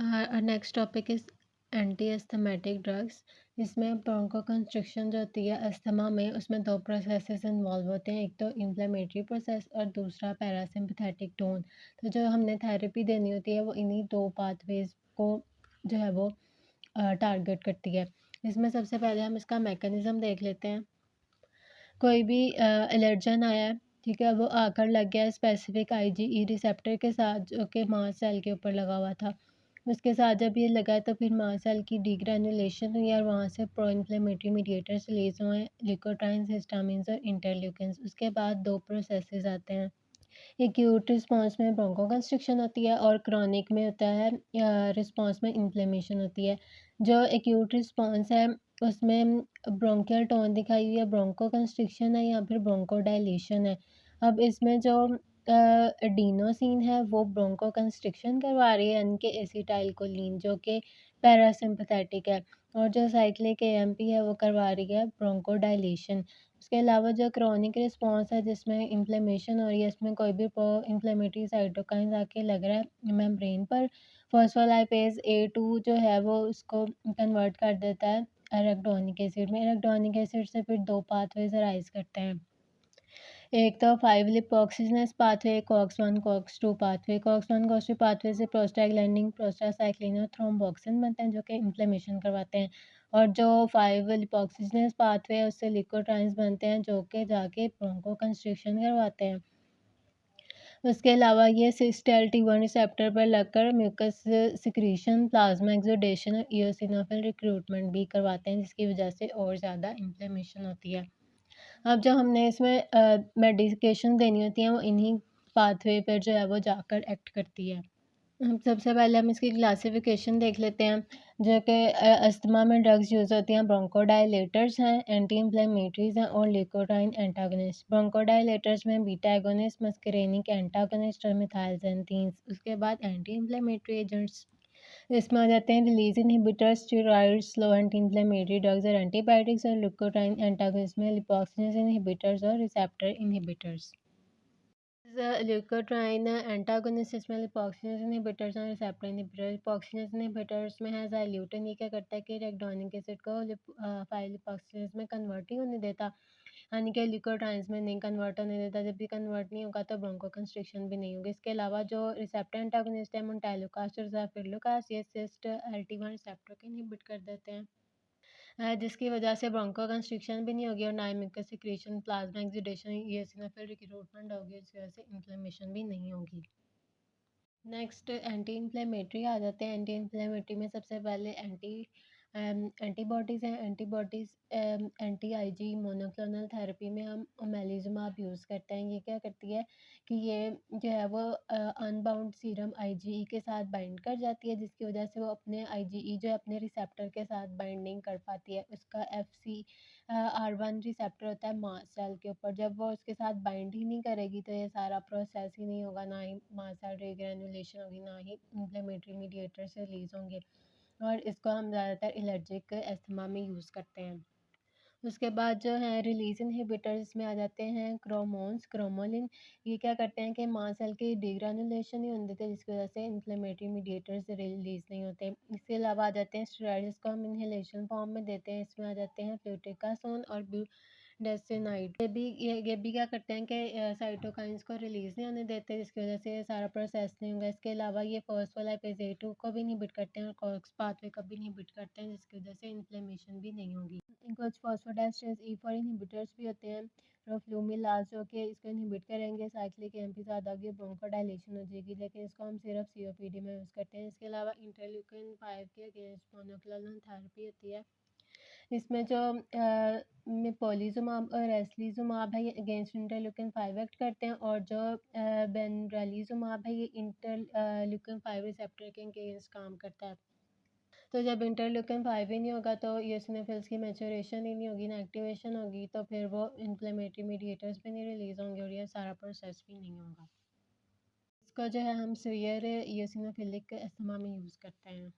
Next topic is anti asthmatic drugs. इसमें ब्रोंकोकंस्ट्रिक्शन जो होती है अस्थमा में, उसमें 2 प्रोसेसेस इन्वॉल्व होते हैं। एक तो इन्फ्लेमेटरी प्रोसेस और दूसरा पैरासिम्पैथेटिक टोन। तो जो हमने थेरेपी देनी होती है वो इन्हीं 2 पाथवेज़ को जो है वो टारगेट करती है। इसमें सबसे पहले हम इसका मैकेनिज़्म देख लेते हैं। कोई भी एलर्जन आया है, ठीक है? वो आकर लग गया है स्पेसिफिक आईजीई रिसेप्टर के साथ जो कि मास्ट सेल के ऊपर लगा हुआ था। उसके साथ जब ये लगा है तो फिर मास्ट सेल की डीग्रैनुलेशन हुई और वहाँ से प्रो इन्फ्लेमेटरी मीडिएटर्स रिलीज़ हुए, ल्यूकोट्राइन्स, हिस्टामिन्स और इंटरल्यूकिन्स। उसके बाद 2 प्रोसेसेस आते हैं। एक्यूट रिस्पॉन्स में ब्रोंकोकंस्ट्रिक्शन होती है और क्रॉनिक में होता है रिस्पॉन्स में इन्फ्लेमेशन होती है। जो एक्यूट रिस्पॉन्स है उसमें ब्रोंकियल टोन दिखाई हुई है, ब्रोंकोकंस्ट्रिक्शन है या फिर ब्रोंकोडायलेशन है। अब इसमें जो एडिनोसिन है वो ब्रोंकोकंस्ट्रिक्शन करवा रही है यानी कि एसिटाइलकोलिन जो कि पैरासिम्पैथेटिक है, और जो साइक्लिक एएमपी है वो करवा रही है ब्रोंकोडायलेशन। उसके अलावा जो क्रॉनिक रिस्पॉन्स है जिसमें इन्फ्लेमेशन हो रही है, इसमें कोई भी प्रो इन्फ्लेमेटरी साइटोकाइन्स आके लग रहा है मेम्ब्रेन पर, फॉस्फोलाइपेज A2 जो है वो उसको कन्वर्ट कर देता है एराकिडोनिक एसिड में। एराकिडोनिक एसिड से फिर 2 पाथवेज अराइज करते हैं। एक तो 5 lipoxygenase pathway, COX 1 COX 2 pathway. COX 1 COX 2 pathway से प्रोस्टाग्लैंडिन, प्रोस्टासाइक्लिन और थ्रोम्बोक्सिन बनते हैं जो कि इन्फ्लेमेशन करवाते हैं, और जो 5 लिपोक्सिजनेस पाथवे है उससे ल्यूकोट्राइन्स बनते हैं जो कि जाके ब्रोंकोकंस्ट्रिक्शन करवाते हैं। उसके अलावा ये सिस्टैल-T1 रिसेप्टर पर लगकर म्यूकस सिक्रीशन, प्लाज्मा एक्सुडेशन और इओसिनोफिल रिक्रूटमेंट भी करवाते हैं जिसकी वजह से और ज़्यादा इन्फ्लेमेशन होती है। अब जो हमने इसमें मेडिकेशन देनी होती है वो इन्हीं पाथवे पर जो है वो जाकर एक्ट करती है। सबसे पहले हम इसकी क्लासिफिकेशन देख लेते हैं जो कि अस्थमा में ड्रग्स यूज़ होती हैं। ब्रोंकोडायलेटर्स हैं, एंटी इन्फ्लेमेटरीज़ हैं और ल्यूकोट्राइन एंटागोनिस्ट। ब्रोंकोडायलेटर्स में बीटा एगोनिस्ट, मस्करेनिक एंटागोनिस्ट और मिथाइलजेंथीन्स। उसके बाद एंटी इन्फ्लेमेटरी एजेंट्स इसमें आ जाते हैं release inhibitors, steroids, slow anti inflammatory drugs और एंटीबायोटिक्स, और ल्यूकोट्राइन एंटागोनिस्ट में लिपोक्सिनेज इनहिबिटर्स और रिसेप्टर इनहिबिटर्स। ल्यूकोट्राइन एंटागोनिस्ट इसमें लिपोक्सिनेज इनहिबिटर्स और रिसेप्टर इनहिबिटर। लिपोक्सिनेज इनहिबिटर्स में है ज़ाइल्यूटिन। ये क्या करता है कि रेक्डोनिक एसिड को 5 लिपोक्सिनेज में कन्वर्ट ही होने देता, यानी कि ल्यूकोट्राइन्स में नहीं कन्वर्ट होने देता। जब भी कन्वर्ट नहीं होगा तो ब्रोंकोकंस्ट्रिक्शन भी नहीं होगी। इसके अलावा जो रिसेप्टर एंटागोनिस्ट है मोन्टेलुकास्ट और ज़ाफिरलुकास, ये सिस्ट एल-T1 रिसेप्टर को इनहिबिट कर देते हैं, जिसकी वजह से ब्रोंकोकंस्ट्रिक्शन भी नहीं होगी और ना ही mucus secretion, plasma exudation, eosinophil recruitment होगी, इस वजह से इन्फ्लेमेशन भी नहीं होगी। नेक्स्ट एंटी इन्फ्लेमेटरी आ जाते हैं। एंटी इन्फ्लेमेटरी में सबसे पहले एंटीबॉडीज़ हैं। एंटी आईजी मोनोक्लोनल थेरेपी में हम ओमेलिजुमाब यूज़ करते हैं। ये क्या करती है कि ये जो है वो अनबाउंड सीरम आईजीई के साथ बाइंड कर जाती है, जिसकी वजह से वो अपने आईजीई जो है अपने रिसेप्टर के साथ बाइंड नहीं कर पाती है। उसका FC R1 रिसेप्टर होता है मास्ट सेल के ऊपर, जब वो उसके साथ बाइंड ही नहीं करेगी तो ये सारा प्रोसेस ही नहीं होगा, ना ही मास्ट सेल रीग्रेनुलेशन होगी, ना ही इन्फ्लेमेटरी मीडिएटर्स रिलीज होंगे, और इसको हम ज़्यादातर एलर्जिक अस्थमा में यूज़ करते हैं। उसके बाद जो है रिलीज इनहिबिटर्स में आ जाते हैं क्रोमोलिन। ये क्या करते हैं कि मास्ट सेल की डीग्रैनुलेशन ही होने देते हैं, जिसकी वजह से इन्फ्लेमेटरी मीडिएटर्स रिलीज नहीं होते। इसके अलावा आ जाते हैं स्टेरॉइड्स को हम इन्हेलेशन फॉर्म में देते हैं। इसमें आ जाते हैं फ्लूटिकासोन और डेस्टिनाइड। ये भी क्या करते हैं कि साइटोकाइंस को रिलीज़ नहीं होने देते, जिसकी वजह से ये सारा प्रोसेस नहीं होगा। इसके अलावा ये फॉस्फोलाइपेज A2 को भी इनहिबिट करते हैं और कॉक्स पाथवे को भी इनहिबिट करते हैं, जिसकी वजह से इन्फ्लेमेशन भी नहीं होगी। कुछ फॉस्फोडाइस्टेरेस E4 इनहिबिटर्स भी होते हैं। रोफ्लूमिलाज जो कि इसको इनहिबिट करेंगे, साइक्लिक एएमपी ज़्यादा होगी, ब्रोंकोडायलेशन हो जाएगी, लेकिन इसको हम सिर्फ सीओपीडी में यूज़ करते हैं। इसके अलावा इंटरल्यूकिन 5 के अगेंस्ट मोनोक्लोनल थेरेपी होती है। इसमें जो मेपोलिजुमाब और रेसलिजुमाब है ये अगेंस्ट इंटरल्यूकिन 5 एक्ट करते हैं, और जो बेनरालिजुमाब है ये इंटरल्यूकिन 5 रिसेप्टर के अगेंस्ट काम करता है। तो जब इंटरल्यूकिन 5 ही नहीं होगा तो ईओसिनोफिल्स की मैच्योरेशन ही नहीं होगी, ना एक्टिवेशन होगी, तो फिर वो इन्फ्लेमेटरी मीडिएटर्स भी नहीं रिलीज होंगे और ये सारा प्रोसेस भी नहीं होगा। इसको जो है हम सीवियर ईओसिनोफिलिक अस्थमा में यूज़ करते हैं।